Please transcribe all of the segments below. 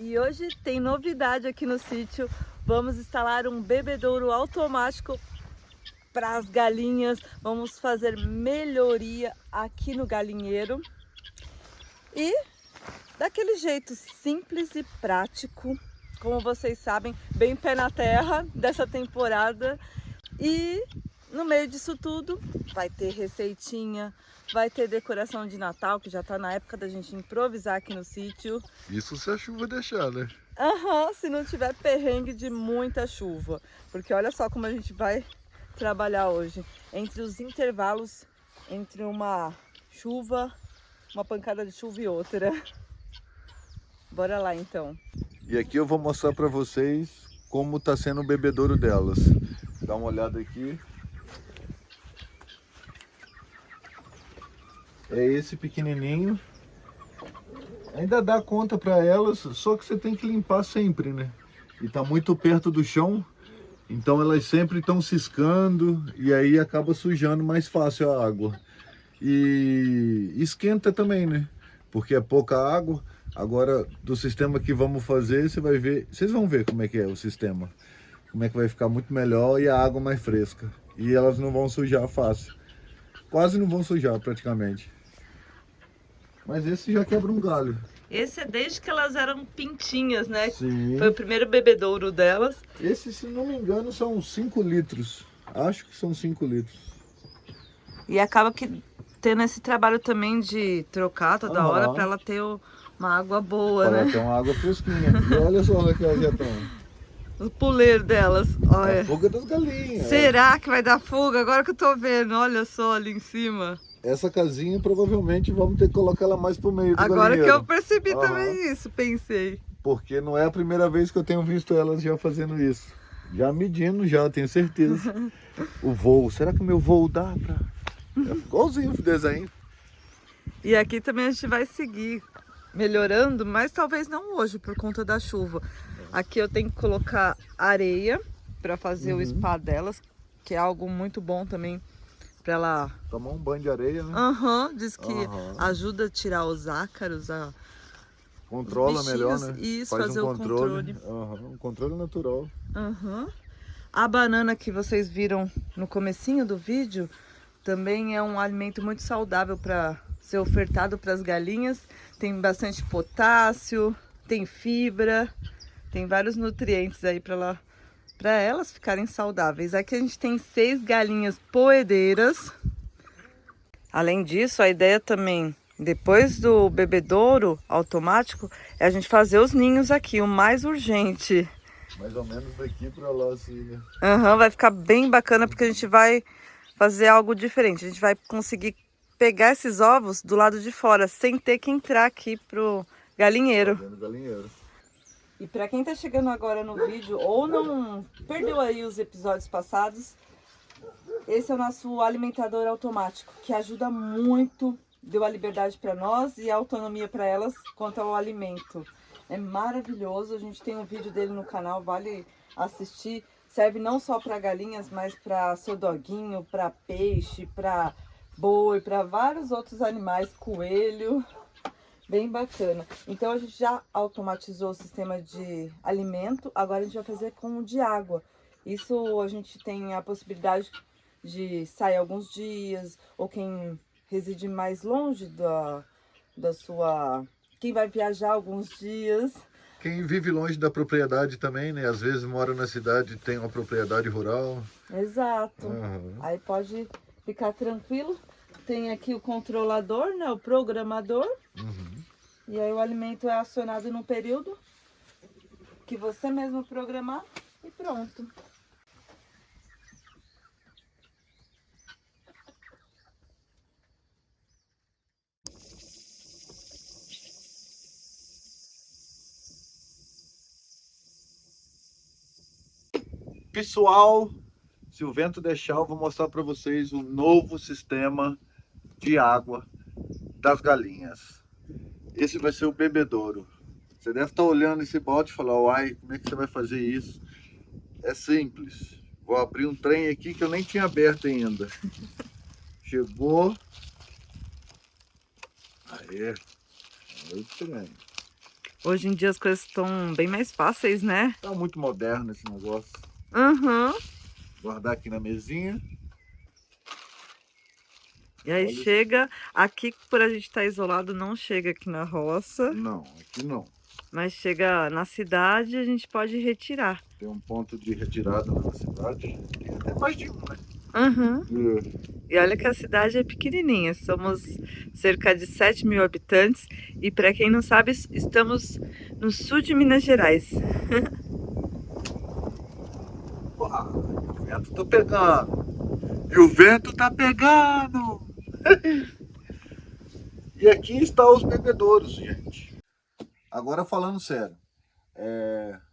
E hoje tem novidade aqui no sítio. Vamos instalar um bebedouro automático para as galinhas. Vamos fazer melhoria aqui no galinheiro. E daquele jeito simples e prático, como vocês sabem, bem pé na terra dessa temporada. E no meio disso tudo vai ter receitinha, vai ter decoração de Natal, que já tá na época da gente improvisar aqui no sítio. Isso se a chuva deixar, né? Aham, se não tiver perrengue de muita chuva. Porque olha só como a gente vai trabalhar hoje. Entre os intervalos, entre uma chuva, uma pancada de chuva e outra. Bora lá então. E aqui eu vou mostrar para vocês como tá sendo o bebedouro delas. Dá uma olhada aqui. É esse pequenininho. Ainda dá conta para elas, só que você tem que limpar sempre, né? E tá muito perto do chão, então elas sempre estão ciscando e aí acaba sujando mais fácil a água. E esquenta também, né? Porque é pouca água. Agora, do sistema que vamos fazer, você vai ver, vocês vão ver como é que é o sistema. Como é que vai ficar muito melhor e a água mais fresca. E elas não vão sujar fácil. Quase não vão sujar praticamente. Mas esse já quebra um galho. Esse é desde que elas eram pintinhas, né? Sim. Foi o primeiro bebedouro delas. Esse, se não me engano, são 5 litros. Acho que são 5 litros. E acaba que tendo esse trabalho também de trocar toda hora para ela ter uma água boa, para né? ela ter uma água fresquinha. E olha só onde elas já estão. O puleiro delas, olha. A fuga das galinhas. Será que vai dar fuga? Agora que eu tô vendo, olha só ali em cima. Essa casinha provavelmente vamos ter que colocar ela mais pro meio do Agora galinheiro. que eu percebi também isso, pensei. Porque não é a primeira vez que eu tenho visto elas já fazendo isso. Já medindo já, tenho certeza. O voo, será que o meu voo dá pra... É igualzinho o desenho. E aqui também a gente vai seguir melhorando, mas talvez não hoje por conta da chuva. Aqui eu tenho que colocar areia para fazer o spa delas, que é algo muito bom também para ela tomar um banho de areia, né? Diz que ajuda a tirar os ácaros, controla melhor, né? Isso, faz fazer um o controle. Um controle natural. A banana que vocês viram no comecinho do vídeo também é um alimento muito saudável para ser ofertado para as galinhas. Tem bastante potássio, tem fibra, tem vários nutrientes aí para elas ficarem saudáveis. Aqui a gente tem 6 galinhas poedeiras. Além disso, a ideia também, depois do bebedouro automático, é a gente fazer os ninhos aqui, o mais urgente. Mais ou menos daqui para lá, assim, né? Vai ficar bem bacana porque a gente vai fazer algo diferente. A gente vai conseguir pegar esses ovos do lado de fora, sem ter que entrar aqui pro galinheiro. E para quem tá chegando agora no vídeo ou não perdeu aí os episódios passados, esse é o nosso alimentador automático, que ajuda muito, deu a liberdade para nós e a autonomia para elas quanto ao alimento. É maravilhoso, a gente tem um vídeo dele no canal, vale assistir. serve não só para galinhas, mas para seu doguinho, para peixe, para boi, para vários outros animais, coelho. Bem bacana. Então a gente já automatizou o sistema de alimento, agora a gente vai fazer com o de água. Isso a gente tem a possibilidade de sair alguns dias, ou quem reside mais longe da sua... Quem vai viajar alguns dias. Quem vive longe da propriedade também, né? Às vezes mora na cidade e tem uma propriedade rural. Exato. Uhum. Aí pode ficar tranquilo. Tem aqui o controlador, né? O programador. Uhum. E aí o alimento é acionado num período que você mesmo programar e pronto. Pessoal, se o vento deixar, eu vou mostrar para vocês o novo sistema de água das galinhas. Esse vai ser o bebedouro. Você deve estar olhando esse balde e falar, uai, como é que você vai fazer isso? É simples. Vou abrir um trem aqui que eu nem tinha aberto ainda. Chegou. Aê. Aí o trem. Hoje em dia as coisas estão bem mais fáceis, né? Tá muito moderno esse negócio. Uhum. Guardar aqui na mesinha. E aí Olha chega, aqui por a gente estar isolado, não chega aqui na roça, Não, aqui não. mas chega na cidade a gente pode retirar. Tem um ponto de retirada na cidade. Tem até mais de um, né? Uhum. É. E olha que a cidade é pequenininha, somos cerca de 7.000 habitantes e para quem não sabe, estamos no sul de Minas Gerais. Uau, o vento tá pegando. E o vento tá pegando. E aqui está os bebedouros, gente. Agora falando sério.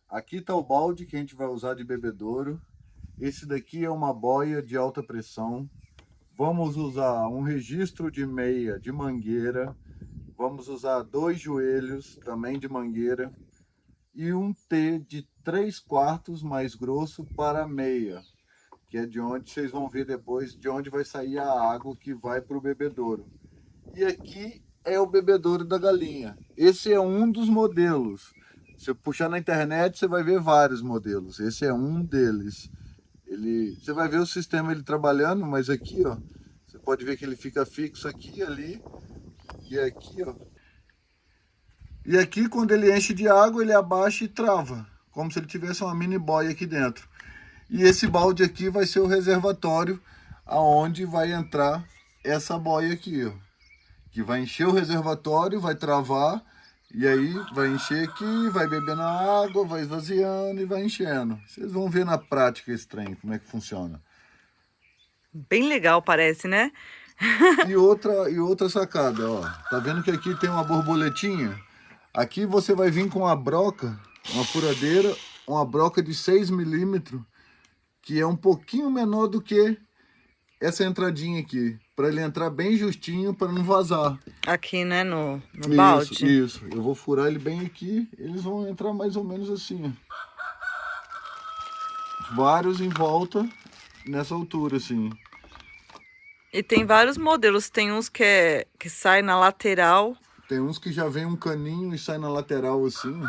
Aqui está o balde que a gente vai usar de bebedouro. Esse daqui é uma boia de alta pressão. Vamos usar um registro de meia de mangueira. Vamos usar 2 joelhos também de mangueira. E um T de 3/4 mais grosso para meia. Que é de onde vocês vão ver depois de onde vai sair a água que vai para o bebedouro. E aqui é o bebedouro da galinha. Esse é um dos modelos. Se eu puxar na internet, você vai ver vários modelos. Esse é um deles. Você vai ver o sistema ele trabalhando, mas aqui, ó, você pode ver que ele fica fixo aqui, ali e aqui, ó. E aqui, quando ele enche de água, ele abaixa e trava, como se ele tivesse uma mini boia aqui dentro. E esse balde aqui vai ser o reservatório aonde vai entrar essa boia aqui, ó, que vai encher o reservatório, vai travar, e aí vai encher aqui, vai beber na água, vai esvaziando e vai enchendo. Vocês vão ver na prática esse trem, como é que funciona. Bem legal parece, né? E outra sacada, ó. Tá vendo que aqui tem uma borboletinha? Aqui você vai vir com uma broca, uma furadeira, uma broca de 6 milímetros, que é um pouquinho menor do que essa entradinha aqui, para ele entrar bem justinho, para não vazar. Aqui, né, no balde. Isso. Eu vou furar ele bem aqui, eles vão entrar mais ou menos assim, ó. Vários em volta, nessa altura, assim. E tem vários modelos, tem uns que sai na lateral. Tem uns que já vem um caninho e sai na lateral assim.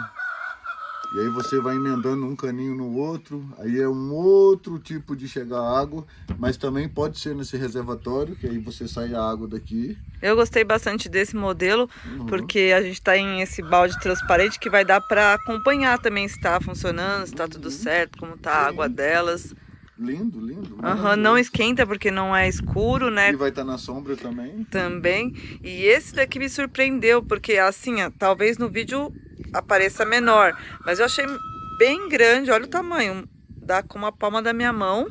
E aí você vai emendando um caninho no outro. Aí é um outro tipo de chegar água. Mas também pode ser nesse reservatório, que aí você sai a água daqui. Eu gostei bastante desse modelo, porque a gente tá em esse balde transparente que vai dar para acompanhar também se tá funcionando, se tá tudo certo, como tá a água delas. Lindo, lindo. Não esquenta porque não é escuro, né? E vai estar na sombra também. Também. E esse daqui me surpreendeu, porque assim, ó, talvez no vídeo apareça menor, mas eu achei bem grande, olha o tamanho, dá com uma palma da minha mão.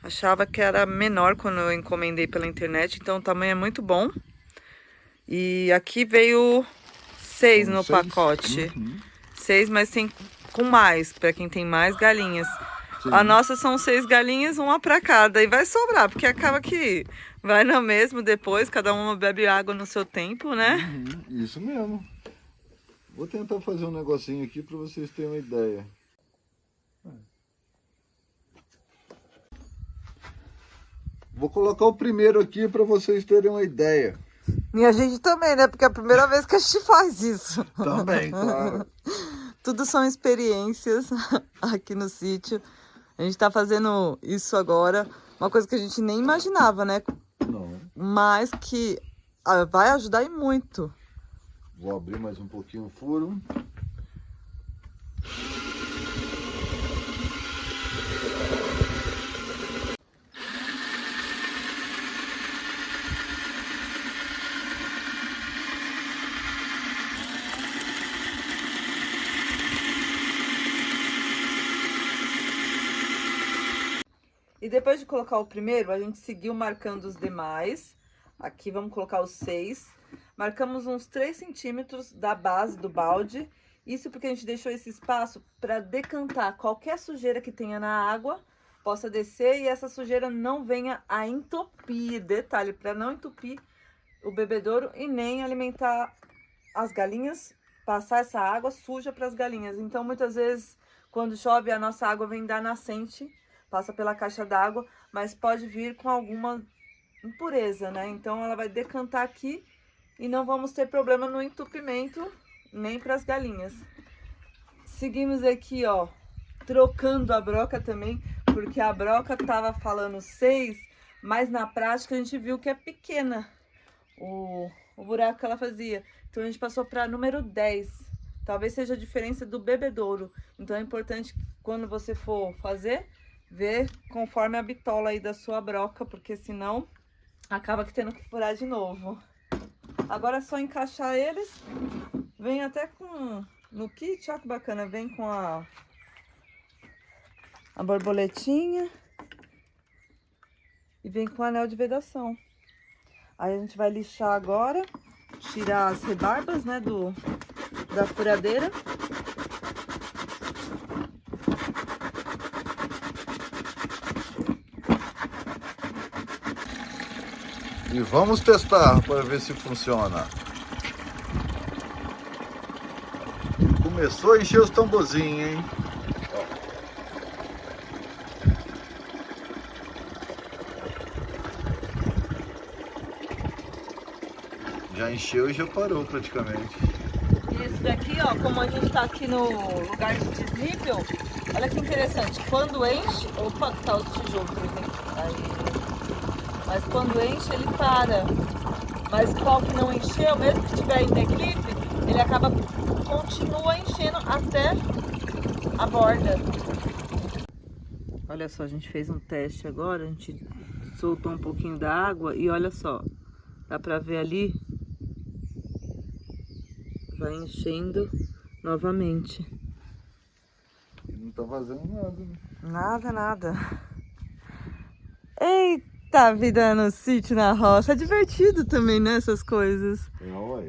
Achava que era menor quando eu encomendei pela internet, então o tamanho é muito bom. E aqui veio 6 no pacote. 6, mas tem com mais, para quem tem mais galinhas. Sim. A nossa são 6 galinhas, uma para cada. E vai sobrar, porque acaba que vai no mesmo depois, cada uma bebe água no seu tempo, né? Isso mesmo. Vou tentar fazer um negocinho aqui para vocês terem uma ideia. Vou colocar o primeiro aqui para vocês terem uma ideia. E a gente também, né? Porque é a primeira vez que a gente faz isso. Também, claro. Tudo são experiências aqui no sítio. A gente tá fazendo isso agora, uma coisa que a gente nem imaginava, né? Não. Mas que vai ajudar e muito. Vou abrir mais um pouquinho o furo. E depois de colocar o primeiro, a gente seguiu marcando os demais. Aqui vamos colocar os 6. Marcamos uns 3 centímetros da base do balde. Isso porque a gente deixou esse espaço para decantar qualquer sujeira que tenha na água, possa descer e essa sujeira não venha a entupir. Detalhe, para não entupir o bebedouro e nem alimentar as galinhas, passar essa água suja para as galinhas. Então, muitas vezes, quando chove, a nossa água vem da nascente, passa pela caixa d'água, mas pode vir com alguma impureza, né? Então ela vai decantar aqui e não vamos ter problema no entupimento, nem para as galinhas. Seguimos aqui, ó, trocando a broca também, porque a broca tava falando 6, mas na prática a gente viu que é pequena o buraco que ela fazia. Então a gente passou para número 10. Talvez seja a diferença do bebedouro. Então é importante, quando você for fazer, ver conforme a bitola aí da sua broca, porque senão acaba que tendo que furar de novo. Agora é só encaixar eles. Vem até com... No kit, olha que bacana. Vem com a borboletinha. E vem com o anel de vedação. Aí a gente vai lixar agora. Tirar as rebarbas, né, da furadeira. E vamos testar para ver se funciona. Começou a encher os tamborzinhos, hein? Já encheu e já parou praticamente. Esse daqui, ó, como a gente tá aqui no lugar de desnível, olha que interessante. Quando enche... Opa, tá o tijolo, por exemplo. Aí. Mas quando enche, ele para. Mas qual que não encheu, mesmo que tiver em declive, ele continua enchendo até a borda. Olha só, a gente fez um teste agora, a gente soltou um pouquinho da água e olha só, dá pra ver ali, vai enchendo novamente. E não tá vazando nada, né? Nada, nada. Eita, vida no sítio, na roça. É divertido também, né, essas coisas.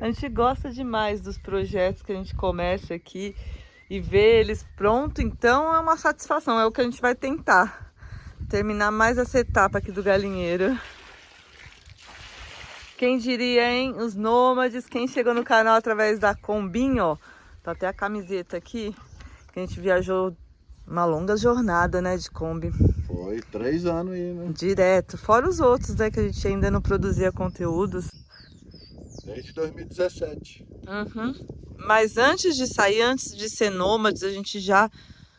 A gente gosta demais dos projetos que a gente começa aqui e ver eles pronto, então é uma satisfação. É o que a gente vai tentar. Terminar mais essa etapa aqui do galinheiro. Quem diria, hein? Os nômades, quem chegou no canal através da Combin, ó. Tá até a camiseta aqui, que a gente viajou uma longa jornada, né, de Kombi. Foi 3 anos aí, né? Direto. Fora os outros, né, que a gente ainda não produzia conteúdos. Desde 2017. Uhum. Mas antes de sair, antes de ser nômades, a gente já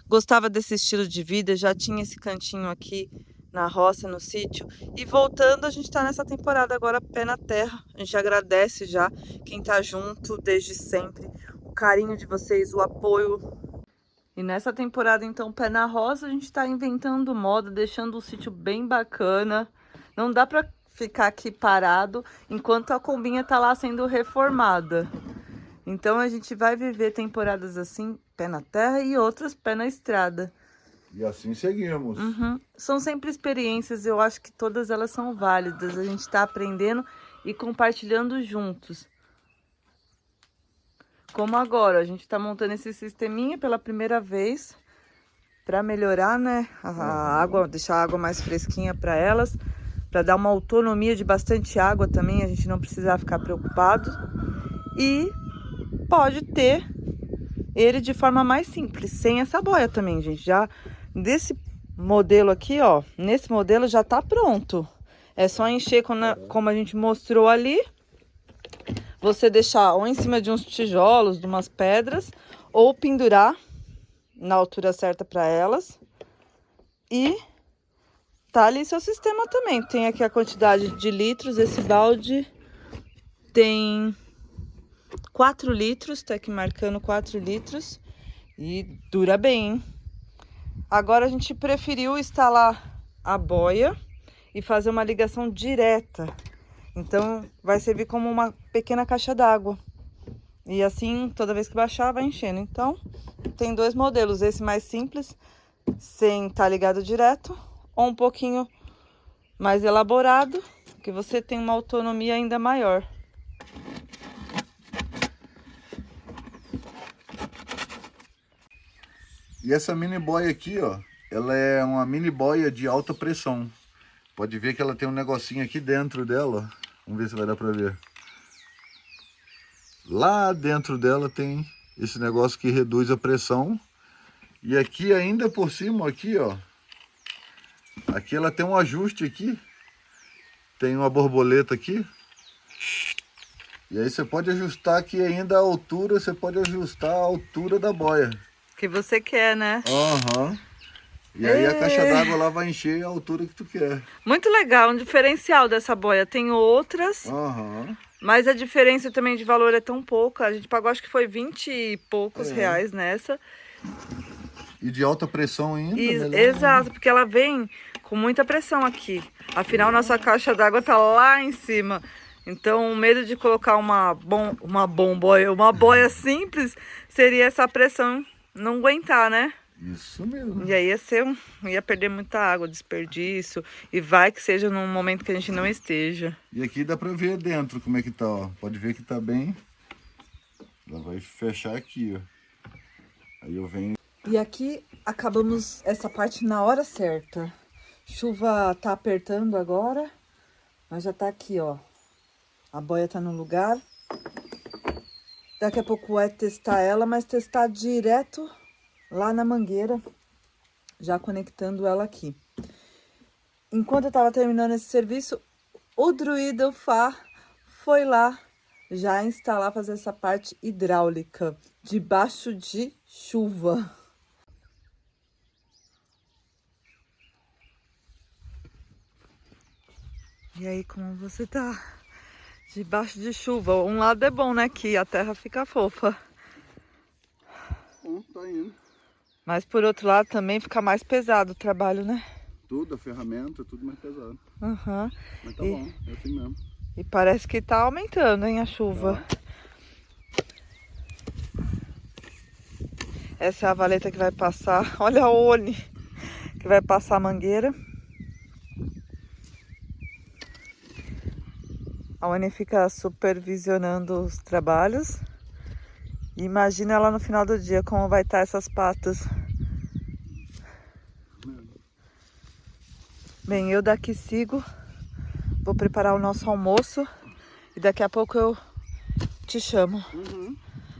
gostava desse estilo de vida, já tinha esse cantinho aqui na roça, no sítio. E voltando, a gente tá nessa temporada agora pé na terra. A gente agradece já quem tá junto desde sempre, o carinho de vocês, o apoio. E nessa temporada, então, pé na roça, a gente tá inventando moda, deixando o sítio bem bacana. Não dá pra ficar aqui parado enquanto a combinha tá lá sendo reformada. Então a gente vai viver temporadas assim, pé na terra, e outras pé na estrada. E assim seguimos. Uhum. São sempre experiências, eu acho que todas elas são válidas. A gente tá aprendendo e compartilhando juntos. Como agora, a gente tá montando esse sisteminha pela primeira vez para melhorar, né, a água, deixar a água mais fresquinha para elas, para dar uma autonomia de bastante água também, a gente não precisar ficar preocupado. E pode ter ele de forma mais simples, sem essa boia também, gente. Já desse modelo aqui, ó, nesse modelo já tá pronto. É só encher como a gente mostrou ali. Você deixar ou em cima de uns tijolos, de umas pedras, ou pendurar na altura certa para elas. E tá ali seu sistema também. Tem aqui a quantidade de litros. Esse balde tem 4 litros, tá aqui marcando 4 litros. E dura bem, hein? Agora a gente preferiu instalar a boia e fazer uma ligação direta. Então vai servir como uma pequena caixa d'água. E assim, toda vez que baixar, vai enchendo. Então, tem 2 modelos. Esse mais simples, sem estar ligado direto, ou um pouquinho mais elaborado, que você tem uma autonomia ainda maior. E essa mini boia aqui, ó, ela é uma mini boia de alta pressão. Pode ver que ela tem um negocinho aqui dentro dela, ó. Vamos ver se vai dar pra ver. Lá dentro dela tem esse negócio que reduz a pressão. E aqui ainda por cima, aqui, ó. Aqui ela tem um ajuste aqui. Tem uma borboleta aqui. E aí você pode ajustar aqui ainda a altura, você pode ajustar a altura da boia. Que você quer, né? Aham. E aí a caixa d'água lá vai encher a altura que tu quer. Muito legal, um diferencial dessa boia. Tem outras, mas a diferença também de valor é tão pouca. A gente pagou, acho que foi 20 e poucos reais nessa. E de alta pressão ainda, melhor. Exato, porque ela vem com muita pressão aqui. Afinal, nossa caixa d'água tá lá em cima. Então, o medo de colocar uma boia simples seria essa pressão não aguentar, né? Isso mesmo. E aí ia perder muita água, desperdício. E vai que seja num momento que a gente não esteja. E aqui dá pra ver dentro como é que tá, ó. Pode ver que tá bem. Ela vai fechar aqui, ó. Aí eu venho. E aqui acabamos essa parte na hora certa. Chuva tá apertando agora, mas já tá aqui, ó. A boia tá no lugar. Daqui a pouco vai testar ela, mas testar direto lá na mangueira, já conectando ela aqui. Enquanto eu tava terminando esse serviço, o druida, o Fá, foi lá já instalar, fazer essa parte hidráulica, debaixo de chuva. E aí, como você tá? Debaixo de chuva. Um lado é bom, né? Que a terra fica fofa. Tá indo. Mas por outro lado também fica mais pesado o trabalho, né? Tudo, a ferramenta, tudo mais pesado. Uhum. Mas tá bom, é assim mesmo. E parece que tá aumentando, hein, a chuva. Essa é a valeta que vai passar. Olha a Oni, que vai passar a mangueira. A Oni fica supervisionando os trabalhos. Imagina ela no final do dia como vai estar essas patas. Bem, eu daqui sigo. Vou preparar o nosso almoço. E daqui a pouco eu te chamo.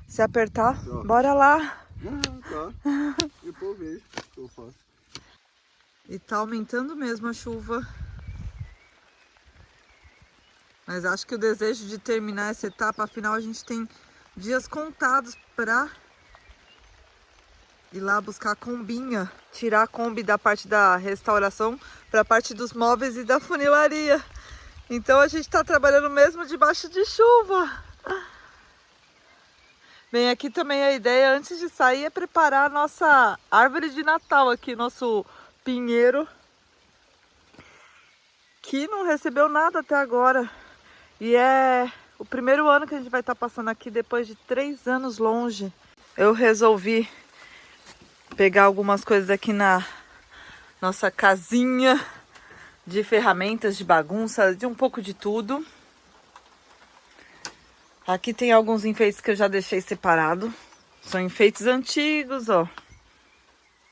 Se apertar, bora lá. Tá. Depois vejo o que eu faço. E tá aumentando mesmo a chuva. Mas acho que o desejo de terminar essa etapa, afinal a gente tem dias contados para ir lá buscar a combinha, tirar a Kombi da parte da restauração para a parte dos móveis e da funilaria. Então a gente está trabalhando mesmo debaixo de chuva. Bem, aqui também a ideia antes de sair é preparar a nossa árvore de Natal aqui, nosso pinheiro, que não recebeu nada até agora. E é o primeiro ano que a gente vai estar passando aqui depois de 3 anos longe. Eu resolvi pegar algumas coisas aqui na nossa casinha de ferramentas, de bagunça, de um pouco de tudo. Aqui tem alguns enfeites que eu já deixei separado. São enfeites antigos, ó.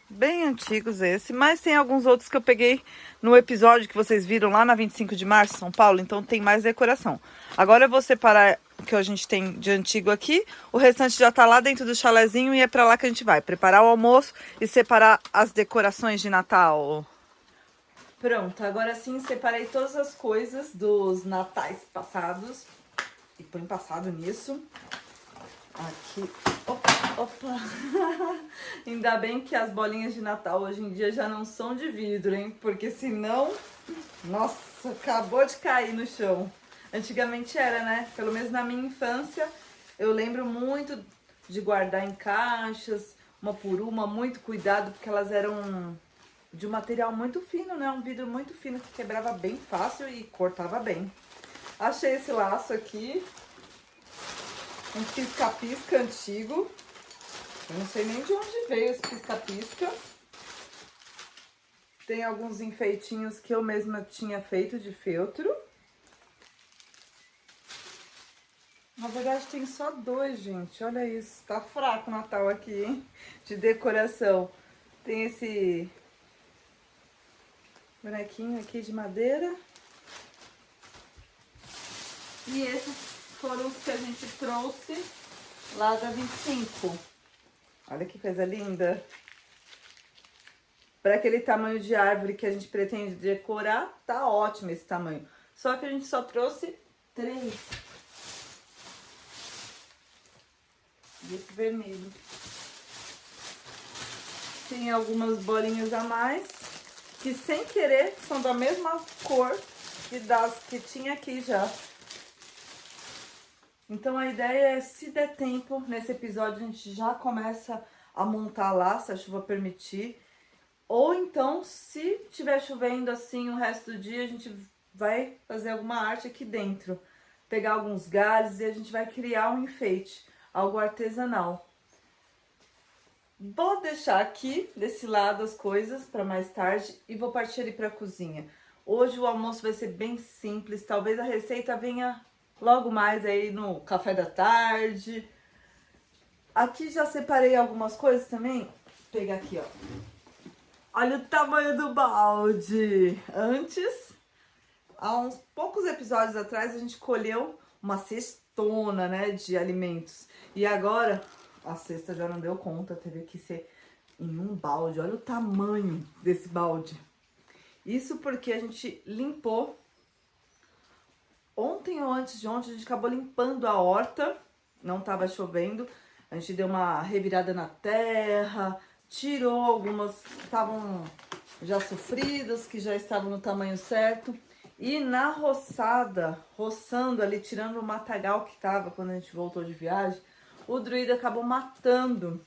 Bem antigos esse, mas tem alguns outros que eu peguei no episódio que vocês viram lá na 25 de março, São Paulo, então tem mais decoração. Agora eu vou separar o que a gente tem de antigo aqui, o restante já tá lá dentro do chalezinho e é pra lá que a gente vai preparar o almoço e separar as decorações de Natal. Pronto, agora sim separei todas as coisas dos natais passados e põe passado nisso. Aqui, opa. Ainda bem que as bolinhas de Natal hoje em dia já não são de vidro, hein? Porque senão, nossa, acabou de cair no chão. Antigamente era, né? Pelo menos na minha infância, eu lembro muito de guardar em caixas, uma por uma, muito cuidado, porque elas eram de um material muito fino, né? Um vidro muito fino que quebrava bem fácil e cortava bem. Achei esse laço aqui, um pisca-pisca antigo. Eu não sei nem de onde veio esse pisca-pisca. Tem alguns enfeitinhos que eu mesma tinha feito de feltro. Na verdade tem só 2, gente. Olha isso, tá fraco o Natal aqui, hein? De decoração. Tem esse bonequinho aqui de madeira. E esses foram os que a gente trouxe lá da 25. Olha que coisa linda. Para aquele tamanho de árvore que a gente pretende decorar, tá ótimo esse tamanho. Só que a gente só trouxe 3. E esse vermelho. Tem algumas bolinhas a mais, que sem querer são da mesma cor que das que tinha aqui já. Então a ideia é, se der tempo, nesse episódio a gente já começa a montar lá, se a chuva permitir. Ou então, se tiver chovendo assim o resto do dia, a gente vai fazer alguma arte aqui dentro. Pegar alguns galhos e a gente vai criar um enfeite, algo artesanal. Vou deixar aqui desse lado as coisas para mais tarde e vou partir ali para a cozinha. Hoje o almoço vai ser bem simples, talvez a receita venha logo mais aí no café da tarde. Aqui já separei algumas coisas também. Vou pegar aqui, ó. Olha o tamanho do balde. Antes, há uns poucos episódios atrás, a gente colheu uma cestona, né, de alimentos. E agora, a cesta já não deu conta, teve que ser em um balde. Olha o tamanho desse balde. Isso porque a gente limpou. Ontem ou antes de ontem, a gente acabou limpando a horta. Não estava chovendo. A gente deu uma revirada na terra, tirou algumas que estavam já sofridas, que já estavam no tamanho certo. E na roçada, roçando ali, tirando o matagal que estava quando a gente voltou de viagem, o druida acabou matando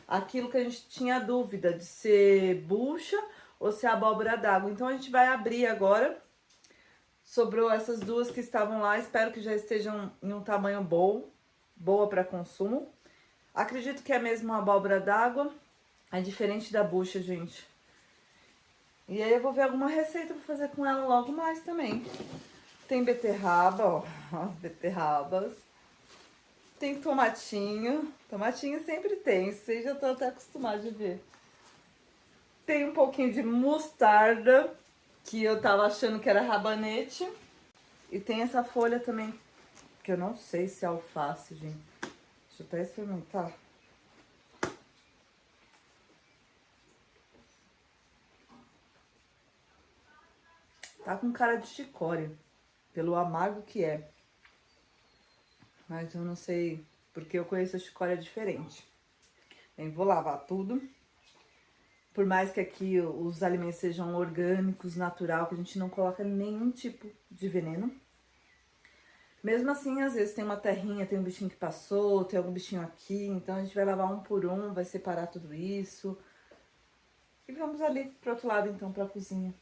aquilo que a gente tinha dúvida de ser bucha ou ser abóbora d'água. Então a gente vai abrir agora. Sobrou essas duas que estavam lá, espero que já estejam em um tamanho bom, boa para consumo. Acredito que é mesmo uma abóbora d'água, é diferente da bucha, gente. E aí eu vou ver alguma receita para fazer com ela logo mais também. Tem beterraba, ó, as beterrabas. Tem tomatinho, tomatinho sempre tem, vocês já estão até acostumados de ver. Tem um pouquinho de mostarda, que eu tava achando que era rabanete. E tem essa folha também, que eu não sei se é alface, gente. Deixa eu até experimentar. Tá com cara de chicória, pelo amargo que é. Mas eu não sei, porque eu conheço a chicória diferente. Bem, vou lavar tudo. Por mais que aqui os alimentos sejam orgânicos, natural, que a gente não coloca nenhum tipo de veneno. Mesmo assim, às vezes tem uma terrinha, tem um bichinho que passou, tem algum bichinho aqui. Então a gente vai lavar um por um, vai separar tudo isso. E vamos ali pro outro lado então, pra cozinha.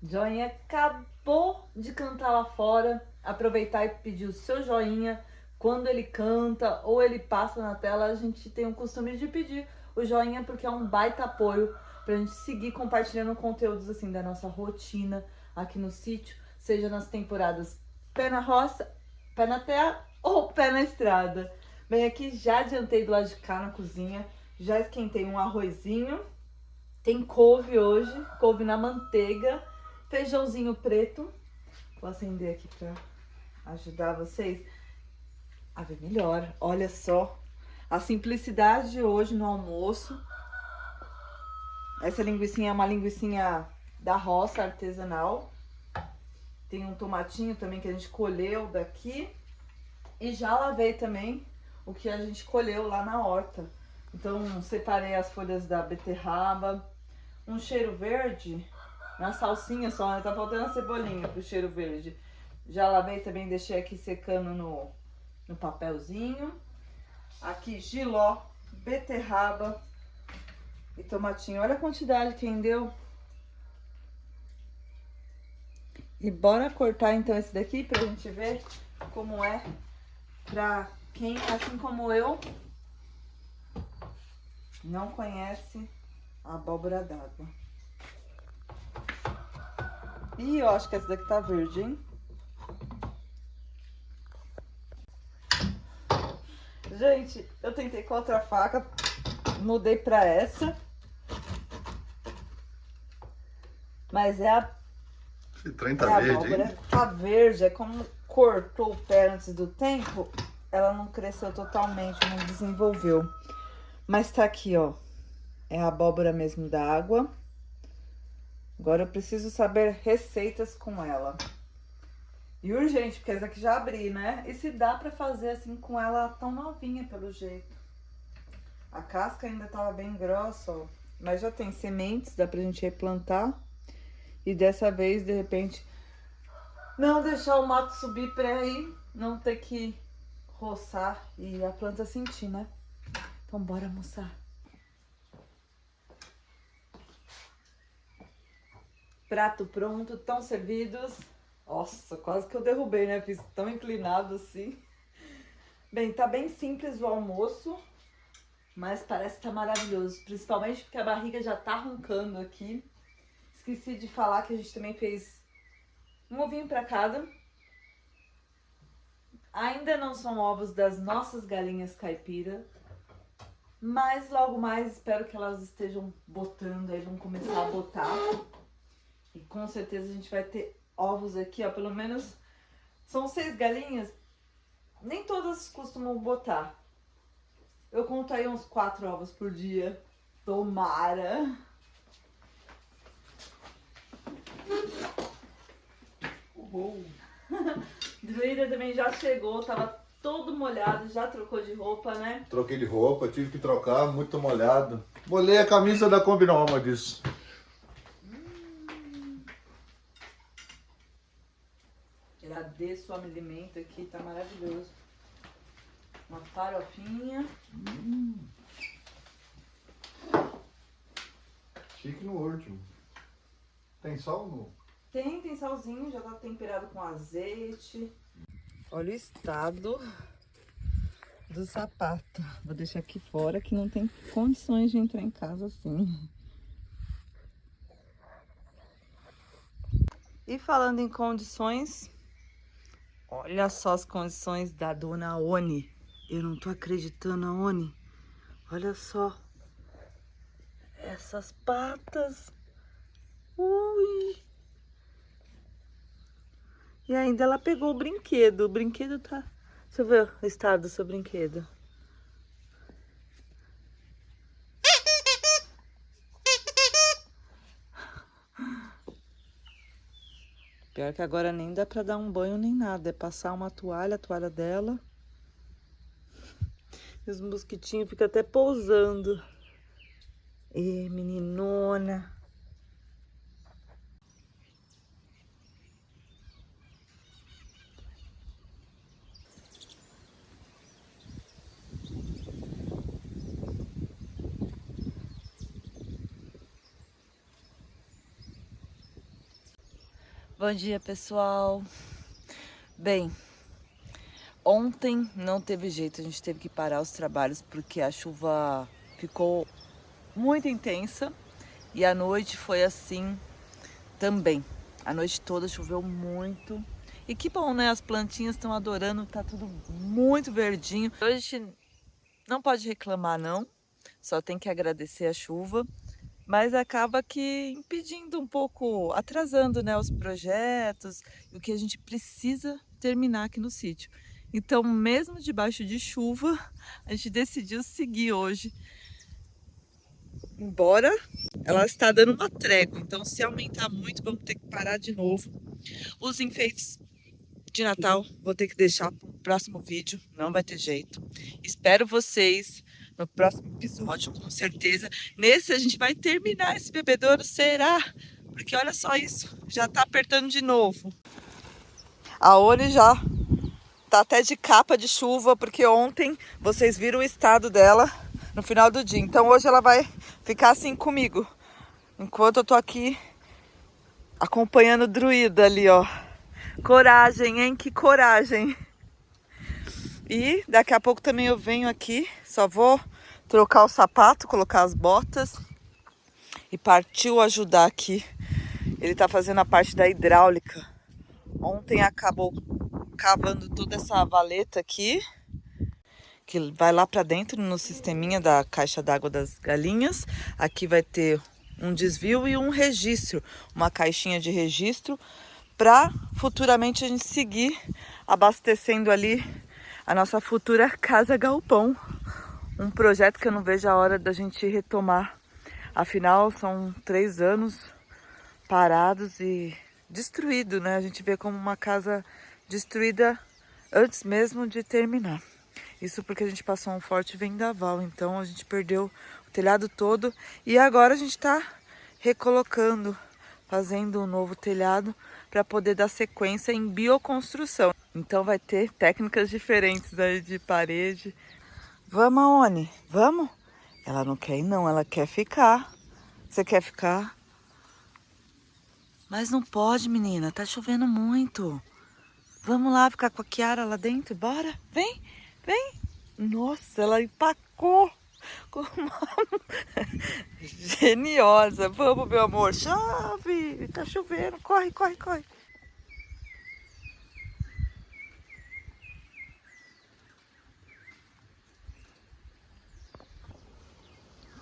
Joinha acabou de cantar lá fora. Aproveitar e pedir o seu joinha. Quando ele canta ou ele passa na tela, a gente tem o costume de pedir o joinha, porque é um baita apoio pra gente seguir compartilhando conteúdos assim da nossa rotina aqui no sítio, seja nas temporadas pé na roça, pé na terra ou pé na estrada. Bem, aqui já adiantei do lado de cá na cozinha, já esquentei um arrozinho, tem couve hoje, couve na manteiga, feijãozinho preto. Vou acender aqui pra ajudar vocês a ver melhor. Olha só a simplicidade de hoje no almoço. Essa linguicinha é uma linguicinha da roça artesanal. Tem um tomatinho também que a gente colheu daqui. E já lavei também o que a gente colheu lá na horta. Então separei as folhas da beterraba. Um cheiro verde, na salsinha só, né? Tá faltando a cebolinha pro cheiro verde. Já lavei também, deixei aqui secando no papelzinho. Aqui jiló, beterraba e tomatinho. Olha a quantidade que rendeu. E bora cortar então esse daqui pra gente ver como é pra quem, assim como eu, não conhece a abóbora d'água. Ih, eu acho que essa daqui tá verde, hein? Gente, eu tentei com outra faca, mudei pra essa. Mas é a... Esse trem tá verde, hein? Tá verde, é como cortou o pé antes do tempo, ela não cresceu totalmente, não desenvolveu. Mas tá aqui, ó. É a abóbora mesmo da água. Agora eu preciso saber receitas com ela. E urgente, porque essa aqui já abri, né? E se dá pra fazer assim com ela tão novinha, pelo jeito. A casca ainda tava bem grossa, ó. Mas já tem sementes, dá pra gente replantar. E dessa vez, de repente, não deixar o mato subir pra aí, não ter que roçar e a planta sentir, né? Então bora almoçar. Prato pronto, estão servidos. Nossa, quase que eu derrubei, né? Fiz tão inclinado assim. Bem, tá bem simples o almoço, mas parece que tá maravilhoso. Principalmente porque a barriga já tá roncando aqui. Esqueci de falar que a gente também fez um ovinho pra cada. Ainda não são ovos das nossas galinhas caipira, mas logo mais espero que elas estejam botando aí, vão começar a botar. E com certeza a gente vai ter ovos aqui, ó, pelo menos são 6 galinhas, nem todas costumam botar. Eu conto aí uns 4 ovos por dia, tomara. Druida também já chegou, tava todo molhado, já trocou de roupa, né? Troquei de roupa, tive que trocar, muito molhado. Molhei a camisa da Combinoma disso. Agradeço o alimento aqui, tá maravilhoso. Uma farofinha. Chique no último. Tem sal no? Tem salzinho, já tá temperado com azeite. Olha o estado do sapato. Vou deixar aqui fora que não tem condições de entrar em casa assim. E falando em condições, olha só as condições da dona Oni. Eu não tô acreditando, Oni. Olha só. Essas patas. Ui. E ainda ela pegou o brinquedo. O brinquedo tá... Deixa eu ver o estado do seu brinquedo. Pior que agora nem dá pra dar um banho nem nada. É passar uma toalha, a toalha dela. E os mosquitinhos ficam até pousando. E meninona. Bom dia, pessoal. Bem, ontem não teve jeito, a gente teve que parar os trabalhos porque a chuva ficou muito intensa e a noite foi assim também. A noite toda choveu muito. E que bom, né? As plantinhas estão adorando, tá tudo muito verdinho. Hoje a gente não pode reclamar, não. Só tem que agradecer a chuva. Mas acaba que impedindo um pouco, atrasando, né, os projetos e o que a gente precisa terminar aqui no sítio. Então, mesmo debaixo de chuva, a gente decidiu seguir hoje embora ela está dando uma trégua. Então, se aumentar muito, vamos ter que parar de novo. Os enfeites de Natal vou ter que deixar para o próximo vídeo, não vai ter jeito. Espero vocês no próximo episódio, com certeza. Nesse a gente vai terminar esse bebedouro, será? Porque olha só isso, já tá apertando de novo. A Oni já tá até de capa de chuva, porque ontem vocês viram o estado dela no final do dia. Então hoje ela vai ficar assim comigo, enquanto eu tô aqui acompanhando o druida ali, ó. Coragem, hein? Que coragem! E daqui a pouco também eu venho aqui, só vou trocar o sapato, colocar as botas e partiu ajudar aqui. Ele tá fazendo a parte da hidráulica. Ontem acabou cavando toda essa valeta aqui, que vai lá pra dentro no sisteminha da caixa d'água das galinhas. Aqui vai ter um desvio e um registro, uma caixinha de registro, para futuramente a gente seguir abastecendo ali a nossa futura casa galpão. Um projeto que eu não vejo a hora da gente retomar. Afinal, são 3 anos parados e destruído, né? A gente vê como uma casa destruída antes mesmo de terminar. Isso porque a gente passou um forte vendaval, então a gente perdeu o telhado todo e agora a gente está recolocando, fazendo um novo telhado para poder dar sequência em bioconstrução. Então vai ter técnicas diferentes aí de parede. Vamos, Oni? Vamos? Ela não quer ir não, ela quer ficar. Você quer ficar? Mas não pode, menina, tá chovendo muito. Vamos lá ficar com a Kiara lá dentro, bora? Vem, vem. Nossa, ela empacou. Geniosa. Vamos, meu amor. Chove. Tá chovendo. Corre, corre, corre.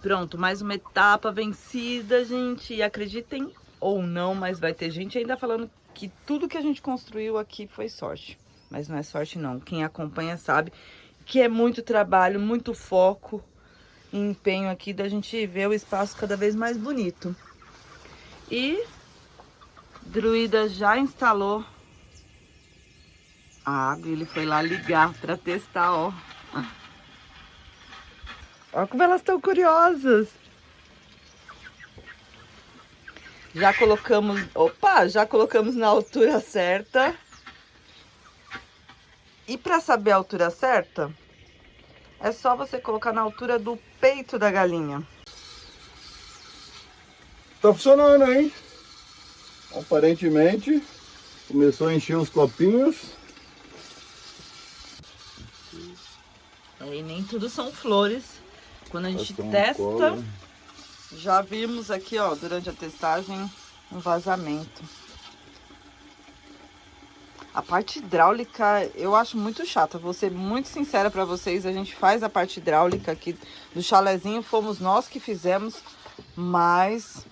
Pronto, mais uma etapa vencida, gente. E acreditem ou não, mas vai ter gente ainda falando que tudo que a gente construiu aqui foi sorte. Mas não é sorte, não. Quem acompanha sabe que é muito trabalho, muito foco e empenho aqui da gente ver o espaço cada vez mais bonito. E Druida já instalou a água, ele foi lá ligar para testar, ó. Olha como elas estão curiosas. Já colocamos, já colocamos na altura certa. E para saber a altura certa, é só você colocar na altura do peito da galinha. Tá funcionando, hein? Aparentemente, começou a encher os copinhos. E nem tudo são flores. Quando a gente testa, já vimos aqui, ó, durante a testagem, um vazamento. A parte hidráulica eu acho muito chata, vou ser muito sincera pra vocês. A gente faz a parte hidráulica aqui do chalezinho, fomos nós que fizemos, mas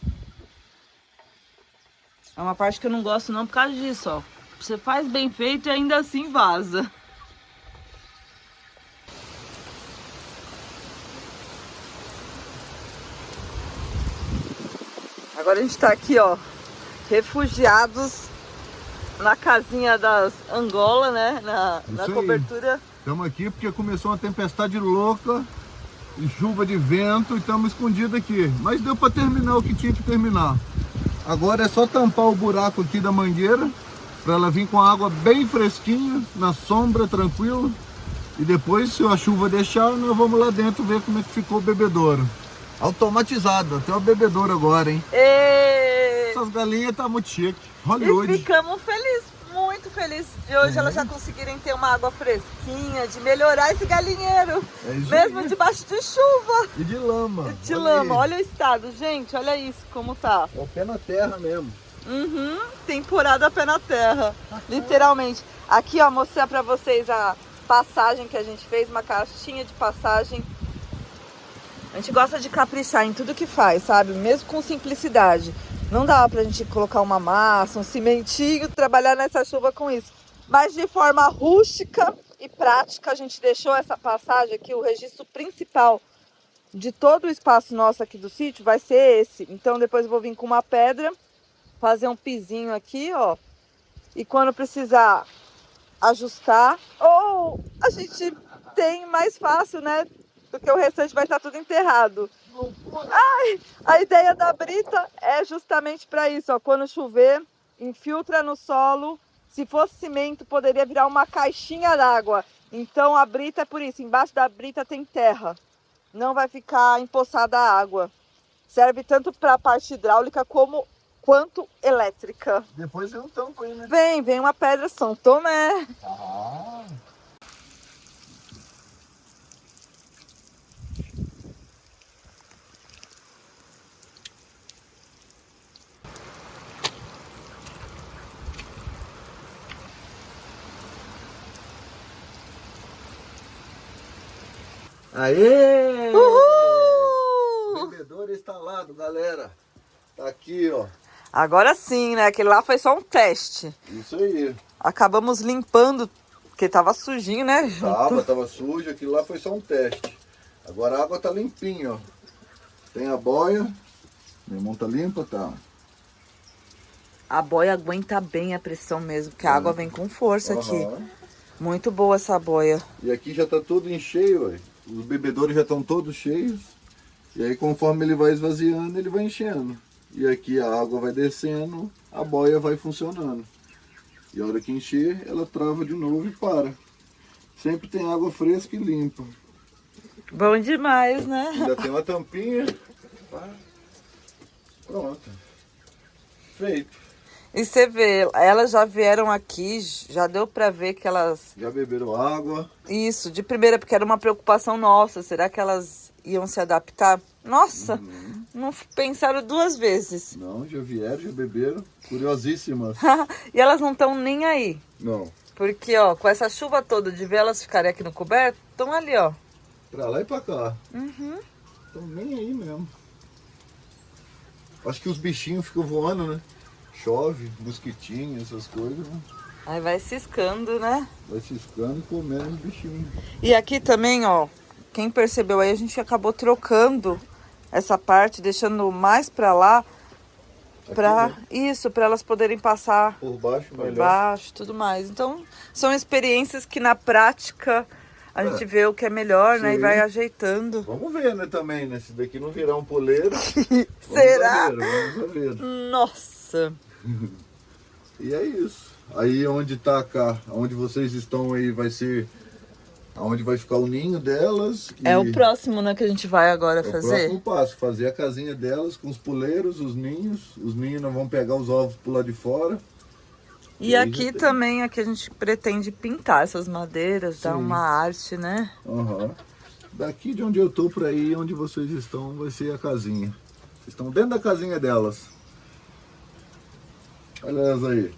é uma parte que eu não gosto não por causa disso, ó. Você faz bem feito e ainda assim vaza. Agora a gente tá aqui, ó, refugiados na casinha das Angola, né? Na cobertura. Estamos aqui porque começou uma tempestade louca e chuva de vento e estamos escondidos aqui. Mas deu para terminar o que tinha que terminar. Agora é só tampar o buraco aqui da mangueira para ela vir com a água bem fresquinha, na sombra, tranquilo. E depois, se a chuva deixar, nós vamos lá dentro ver como é que ficou o bebedouro. Automatizado, até o bebedouro agora, hein? Essas galinhas tá muito chique. Hollywood. E ficamos felizes, muito felizes de hoje elas já conseguirem ter uma água fresquinha, de melhorar esse galinheiro, mesmo aí, debaixo de chuva. E de lama. De lama, olha o estado, gente, olha isso como tá. É o pé na terra mesmo. Temporada pé na terra, literalmente. Aqui, ó, mostrar pra vocês a passagem que a gente fez, uma caixinha de passagem. A gente gosta de caprichar em tudo que faz, sabe? Mesmo com simplicidade. Não dá pra gente colocar uma massa, um cimentinho, trabalhar nessa chuva com isso. Mas de forma rústica e prática, a gente deixou essa passagem aqui, o registro principal de todo o espaço nosso aqui do sítio vai ser esse. Então depois eu vou vir com uma pedra, fazer um pizinho aqui, ó. E quando precisar ajustar, ou a gente tem mais fácil, né? Porque o restante vai estar tudo enterrado. Ai, a ideia da brita é justamente para isso, ó. Quando chover, infiltra no solo. Se fosse cimento, poderia virar uma caixinha d'água. Então a brita é por isso. Embaixo da brita tem terra. Não vai ficar empoçada a água. Serve tanto para a parte hidráulica quanto elétrica. Depois vem um tampo aí, né? Vem uma pedra São Tomé. Ah. Aê! Uhul! Bebedouro instalado, galera. Tá aqui, ó. Agora sim, né? Aquele lá foi só um teste. Isso aí. Acabamos limpando, porque tava sujinho, né? Tava sujo, aquilo lá foi só um teste. Agora a água tá limpinha, ó. Tem a boia. Minha mão tá limpa, tá? A boia aguenta bem a pressão mesmo, porque a água vem com força aqui. Muito boa essa boia. E aqui já tá tudo em cheio, ó. Os bebedouros já estão todos cheios. E aí conforme ele vai esvaziando, ele vai enchendo. E aqui a água vai descendo, a boia vai funcionando. E a hora que encher, ela trava de novo e para. Sempre tem água fresca e limpa. Bom demais, né? Ainda tem uma tampinha. Pronto. Feito. E você vê, elas já vieram aqui, já deu pra ver que elas... Já beberam água. Isso, de primeira, porque era uma preocupação nossa. Será que elas iam se adaptar? Nossa, não pensaram duas vezes. Não, já vieram, já beberam. Curiosíssimas. E elas não estão nem aí. Não. Porque, ó, com essa chuva toda de ver elas ficarem aqui no coberto, estão ali, ó. Pra lá e pra cá. Estão nem aí mesmo. Acho que os bichinhos ficam voando, né? Chove, mosquitinho, essas coisas, né? Aí vai ciscando, né? Vai ciscando e comendo os bichinhos. E aqui também, ó, quem percebeu aí, a gente acabou trocando essa parte, deixando mais pra lá, pra né? isso, pra elas poderem passar Por baixo, por melhor. baixo, tudo mais. Então, são experiências que na prática a gente vê o que é melhor, né? E Sim. vai ajeitando. Vamos ver, né, também, né? Se daqui não virar um poleiro. Será? Vamos ver. Nossa! E é isso. Aí onde tá cá, onde vocês estão aí, vai ser aonde vai ficar o ninho delas. É o próximo, né, que a gente vai agora É o fazer. próximo passo, fazer a casinha delas com os poleiros, os ninhos. Os ninhos nós vamos pegar os ovos pro lado de fora. E aqui também, aqui a gente pretende pintar essas madeiras, dar uma arte, né? Daqui de onde eu tô pra aí, onde vocês estão, vai ser a casinha. Vocês estão dentro da casinha delas. Olha elas aí.